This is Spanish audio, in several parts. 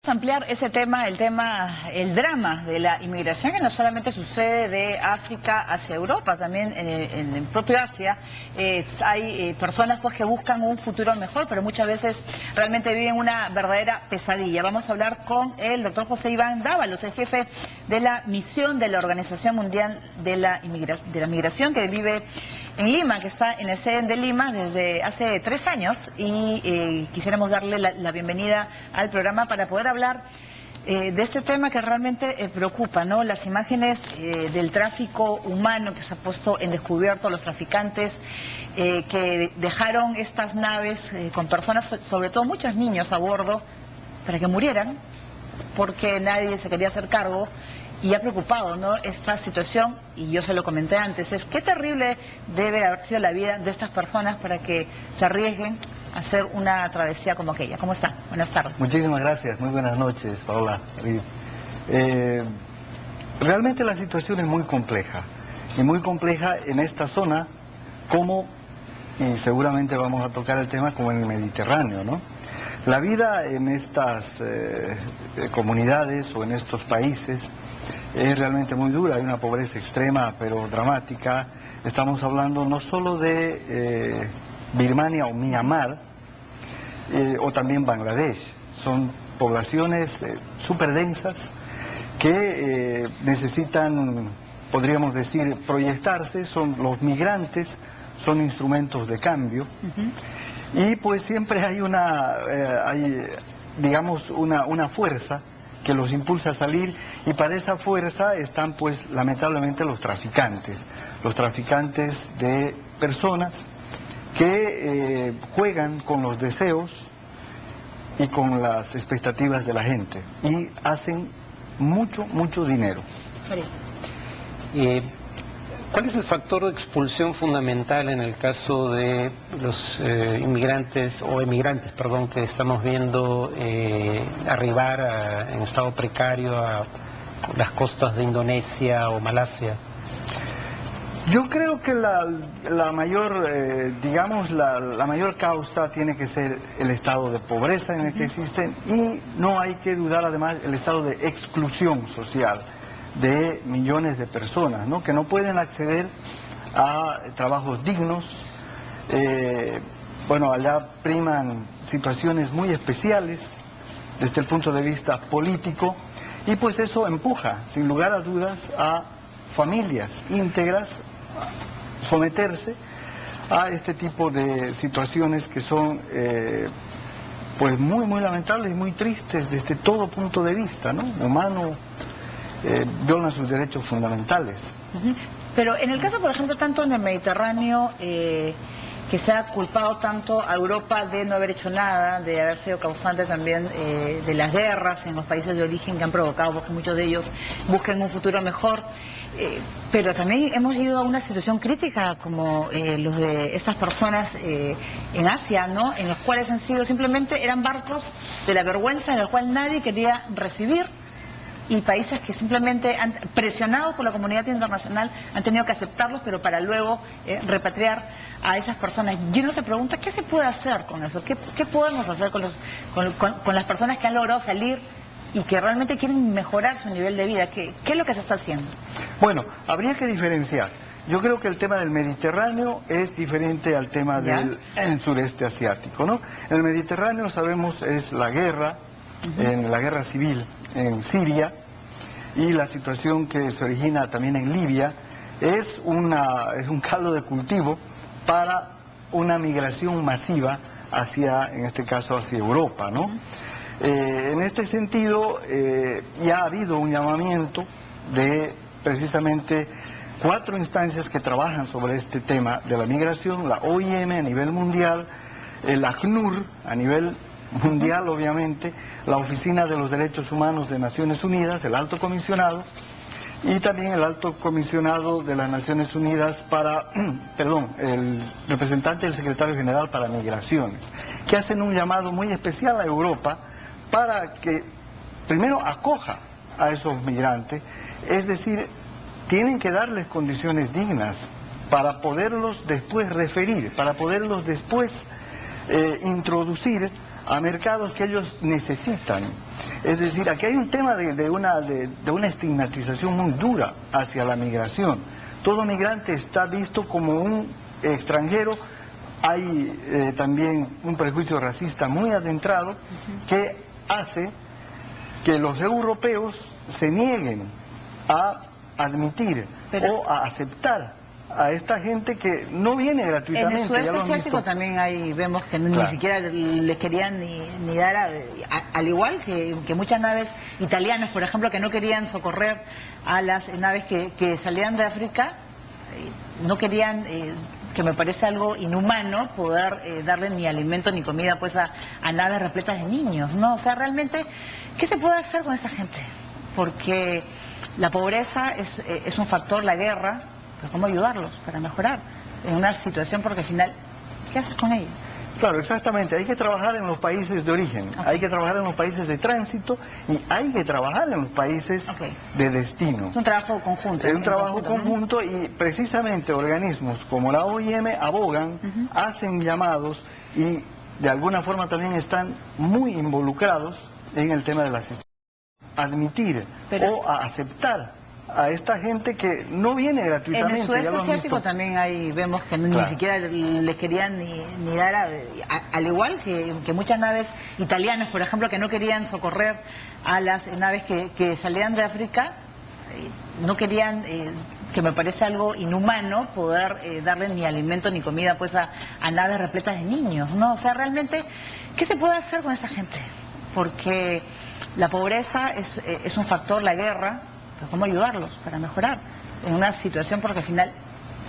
ampliar ese tema, el drama de la inmigración, que no solamente sucede de África hacia Europa, también en el propio Asia. Hay personas pues que buscan un futuro mejor, pero muchas veces realmente viven una verdadera pesadilla. Vamos a hablar con el doctor José Iván Dávalos, el jefe de la misión de la Organización Mundial de la Migración, que vive en Lima, que está en el CEN de Lima desde hace 3 años, y quisiéramos darle la bienvenida al programa para poder hablar de este tema que realmente preocupa, ¿no? Las imágenes del tráfico humano que se ha puesto en descubierto, los traficantes que dejaron estas naves con personas, sobre todo muchos niños a bordo, para que murieran, porque nadie se quería hacer cargo. Y ha preocupado, ¿no?, esta situación, y yo se lo comenté antes, es qué terrible debe haber sido la vida de estas personas para que se arriesguen a hacer una travesía como aquella. ¿Cómo está? Buenas tardes. Muchísimas gracias, muy buenas noches, Paola. Realmente la situación es muy compleja, y muy compleja en esta zona, como, y seguramente vamos a tocar el tema, como en el Mediterráneo, ¿no? La vida en estas comunidades o en estos países es realmente muy dura, hay una pobreza extrema pero dramática. Estamos hablando no solo de Birmania o Myanmar, o también Bangladesh. Son poblaciones súper densas que necesitan, podríamos decir, proyectarse. Son los migrantes, son instrumentos de cambio. Y pues siempre hay digamos, una fuerza que los impulsa a salir, y para esa fuerza están pues lamentablemente los traficantes de personas que juegan con los deseos y con las expectativas de la gente, y hacen mucho dinero. ¿Cuál es el factor de expulsión fundamental en el caso de los inmigrantes o emigrantes, perdón, que estamos viendo arribar en estado precario a las costas de Indonesia o Malasia? Yo creo que la mayor, digamos, la mayor causa tiene que ser el estado de pobreza en el que existen, y no hay que dudar además el estado de exclusión social de millones de personas, ¿no?, que no pueden acceder a trabajos dignos. Bueno, allá priman situaciones muy especiales desde el punto de vista político, y pues eso empuja, sin lugar a dudas, a familias íntegras a someterse a este tipo de situaciones que son pues muy lamentables y muy tristes desde todo punto de vista, ¿no?, humano. Violan sus derechos fundamentales. Pero en el caso, por ejemplo, tanto en el Mediterráneo, que se ha culpado tanto a Europa de no haber hecho nada, de haber sido causante también de las guerras en los países de origen que han provocado porque muchos de ellos busquen un futuro mejor, pero también hemos ido a una situación crítica como los de estas personas en Asia, ¿no?, en los cuales han sido simplemente, eran barcos de la vergüenza en el cual nadie quería recibir, y países que simplemente han presionado por la comunidad internacional, han tenido que aceptarlos, pero para luego repatriar a esas personas. Y uno se pregunta, ¿qué se puede hacer con eso? ¿Qué podemos hacer con las personas que han logrado salir y que realmente quieren mejorar su nivel de vida? ¿Qué es lo que se está haciendo? Bueno, habría que diferenciar. Yo creo que el tema del Mediterráneo es diferente al tema del sureste asiático, ¿no? En el Mediterráneo, sabemos, es la guerra, en la guerra civil en Siria, y la situación que se origina también en Libia es un caldo de cultivo para una migración masiva hacia, en este caso, hacia Europa, ¿no? En este sentido, ya ha habido un llamamiento de precisamente 4 instancias que trabajan sobre este tema de la migración: la OIM a nivel mundial, el ACNUR a nivel mundial, obviamente, la Oficina de los Derechos Humanos de Naciones Unidas, el Alto Comisionado, y también el Alto Comisionado de las Naciones Unidas para, el representante del Secretario General para Migraciones, que hacen un llamado muy especial a Europa para que primero acoja a esos migrantes, es decir, tienen que darles condiciones dignas para poderlos después referir, para poderlos después introducir a mercados que ellos necesitan. Es decir, aquí hay un tema de una estigmatización muy dura hacia la migración. Todo migrante está visto como un extranjero. Hay también un prejuicio racista muy adentrado que hace que los europeos se nieguen a admitir o a aceptar a esta gente que no viene gratuitamente. En el sudeste asiático también vemos que ni siquiera les querían ni dar, al igual que muchas naves italianas, por ejemplo, que no querían socorrer a las naves que salían de África, no querían, que me parece algo inhumano, poder darle ni alimento ni comida pues a naves repletas de niños, ¿no? O sea, realmente, ¿qué se puede hacer con esta gente? Porque la pobreza es un factor, la guerra, pero ¿cómo ayudarlos para mejorar en una situación? Porque al final, ¿qué haces con ellos? Claro, exactamente. Hay que trabajar en los países de origen, hay que trabajar en los países de tránsito y hay que trabajar en los países de destino. Es un trabajo conjunto. Es un trabajo conjunto y precisamente organismos como la OIM abogan, hacen llamados y de alguna forma también están muy involucrados en el tema de la asistencia. Admitir o a aceptar a esta gente que no viene gratuitamente. En el sudeste asiático también vemos que ni siquiera les querían ni dar, al igual que muchas naves italianas, por ejemplo, que no querían socorrer a las naves que salían de África, no querían, que me parece algo inhumano, poder darle ni alimento ni comida pues a naves repletas de niños, ¿no? O sea, realmente, ¿qué se puede hacer con esa gente? Porque la pobreza es un factor, la guerra, pero ¿cómo ayudarlos para mejorar en una situación? Porque al final,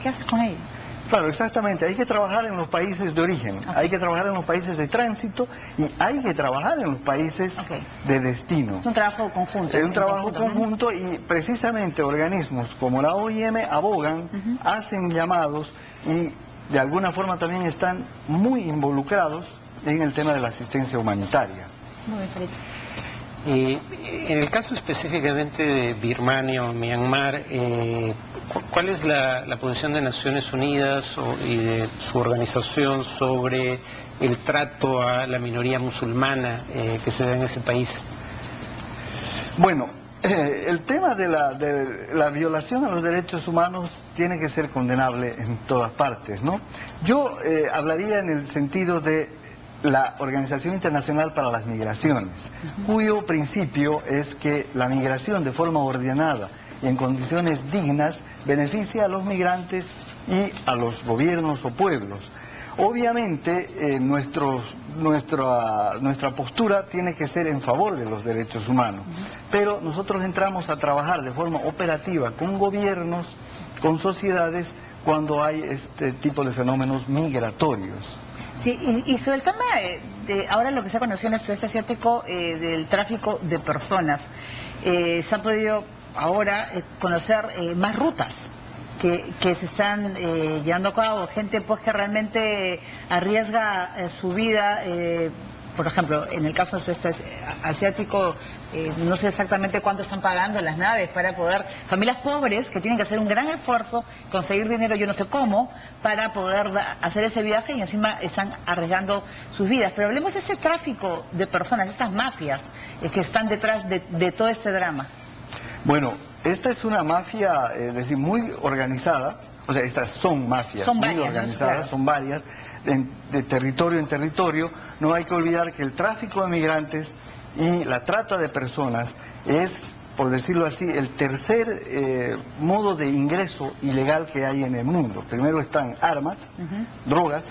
¿qué haces con ellos? Claro, exactamente. Hay que trabajar en los países de origen, hay que trabajar en los países de tránsito y hay que trabajar en los países de destino. Es un trabajo conjunto. Es un trabajo conjunto y precisamente organismos como la OIM abogan, hacen llamados y de alguna forma también están muy involucrados en el tema de la asistencia humanitaria. Muy bien, Felipe. En el caso específicamente de Birmania o Myanmar, ¿cuál es la posición de Naciones Unidas y de su organización sobre el trato a la minoría musulmana que se da en ese país? Bueno, el tema de la violación a los derechos humanos tiene que ser condenable en todas partes, ¿no? Yo hablaría en el sentido de la Organización Internacional para las Migraciones, cuyo principio es que la migración de forma ordenada y en condiciones dignas beneficia a los migrantes y a los gobiernos o pueblos. Obviamente nuestra postura tiene que ser en favor de los derechos humanos, pero nosotros entramos a trabajar de forma operativa con gobiernos, con sociedades, cuando hay este tipo de fenómenos migratorios. Sí, y sobre el tema de ahora lo que se ha conocido en el sudeste asiático del tráfico de personas, se ha podido ahora conocer más rutas que se están llevando a cabo, gente pues que realmente arriesga su vida. Por ejemplo, en el caso del sudeste asiático, no sé exactamente cuánto están pagando las naves para poder, familias pobres que tienen que hacer un gran esfuerzo, conseguir dinero yo no sé cómo, para poder hacer ese viaje y encima están arriesgando sus vidas. Pero hablemos de ese tráfico de personas, de esas mafias que están detrás de todo este drama. Bueno, esta es una mafia, es decir, muy organizada. O sea, estas son mafias muy organizadas, son varias, de territorio en territorio. No hay que olvidar que el tráfico de migrantes y la trata de personas es, por decirlo así, el tercer modo de ingreso ilegal que hay en el mundo. Primero están armas, drogas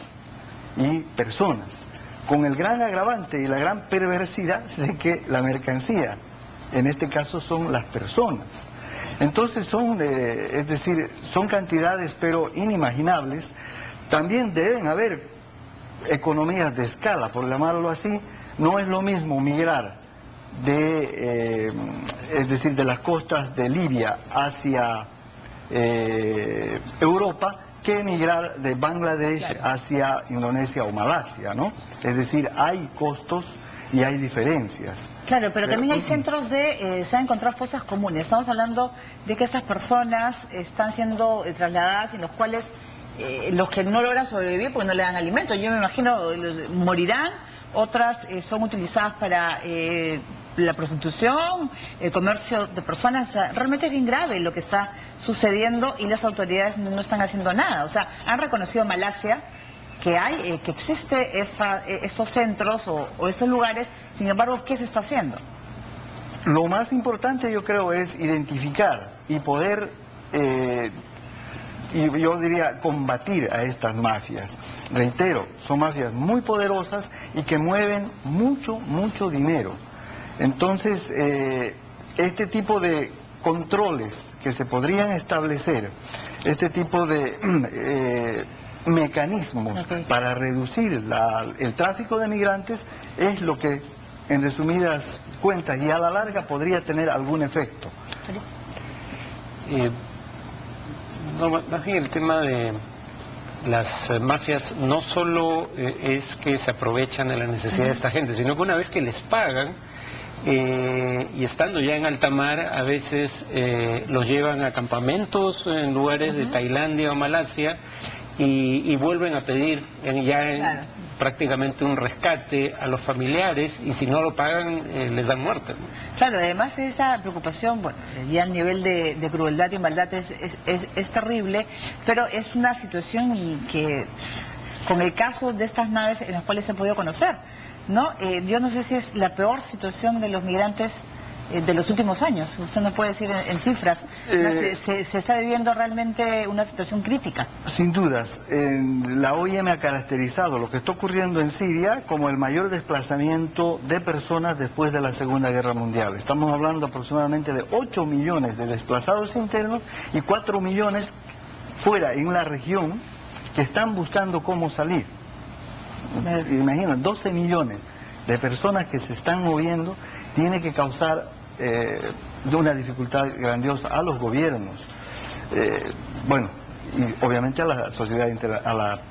y personas, con el gran agravante y la gran perversidad de que la mercancía, en este caso, son las personas. Entonces es decir, son cantidades pero inimaginables. También deben haber economías de escala, por llamarlo así. No es lo mismo migrar es decir, de las costas de Libia hacia Europa que migrar de Bangladesh hacia Indonesia o Malasia, ¿no? Es decir, hay costos y hay diferencias. Claro, pero también hay centros se han encontrado fosas comunes. Estamos hablando de que estas personas están siendo trasladadas en los cuales los que no logran sobrevivir porque no le dan alimento, yo me imagino morirán otras son utilizadas para la prostitución, el comercio de personas. O sea, realmente es bien grave lo que está sucediendo y las autoridades no están haciendo nada. O sea, han reconocido Malasia que existe esos centros o esos lugares. Sin embargo, ¿qué se está haciendo? Lo más importante, yo creo, es identificar y poder, y yo diría, combatir a estas mafias. Reitero, son mafias muy poderosas y que mueven mucho dinero. Entonces, este tipo de controles que se podrían establecer, este tipo de mecanismos para reducir el tráfico de migrantes, es lo que, en resumidas cuentas y a la larga, podría tener algún efecto. No, más bien el tema de las mafias no solo es que se aprovechan de la necesidad de esta gente, sino que una vez que les pagan, y estando ya en alta mar, a veces los llevan a campamentos en lugares de Tailandia o Malasia y vuelven a pedir prácticamente un rescate a los familiares, y si no lo pagan les dan muerte, ¿no? Claro, además esa preocupación, bueno, ya el nivel de crueldad y maldad es terrible, pero es una situación que, con el caso de estas naves en las cuales se ha podido conocer, ¿no? Yo no sé si es la peor situación de los migrantes de los últimos años. Usted no puede decir en cifras. Se está viviendo realmente una situación crítica. Sin dudas. La OIM ha caracterizado lo que está ocurriendo en Siria como el mayor desplazamiento de personas después de la Segunda Guerra Mundial. Estamos hablando aproximadamente de 8 millones de desplazados internos y 4 millones fuera, en la región, que están buscando cómo salir. Imaginen, 12 millones de personas que se están moviendo, tiene que causar de una dificultad grandiosa a los gobiernos, bueno, y obviamente a la sociedad, a la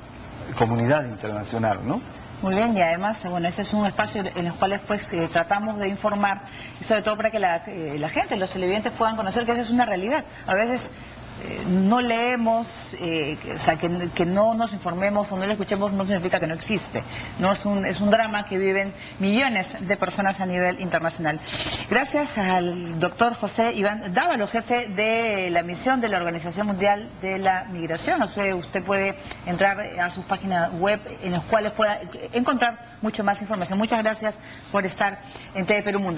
comunidad internacional, ¿no? Muy bien, y además, bueno, ese es un espacio en el cual pues tratamos de informar, y sobre todo para que la gente, los televidentes puedan conocer que esa es una realidad. A veces no leemos, o sea, que no nos informemos o no lo escuchemos no significa que no existe. No es un drama que viven millones de personas a nivel internacional. Gracias al doctor José Iván Dávalo, jefe de la misión de la Organización Mundial de la Migración. Usted puede entrar a sus páginas web en las cuales pueda encontrar mucho más información. Muchas gracias por estar en TV Perú Mundo.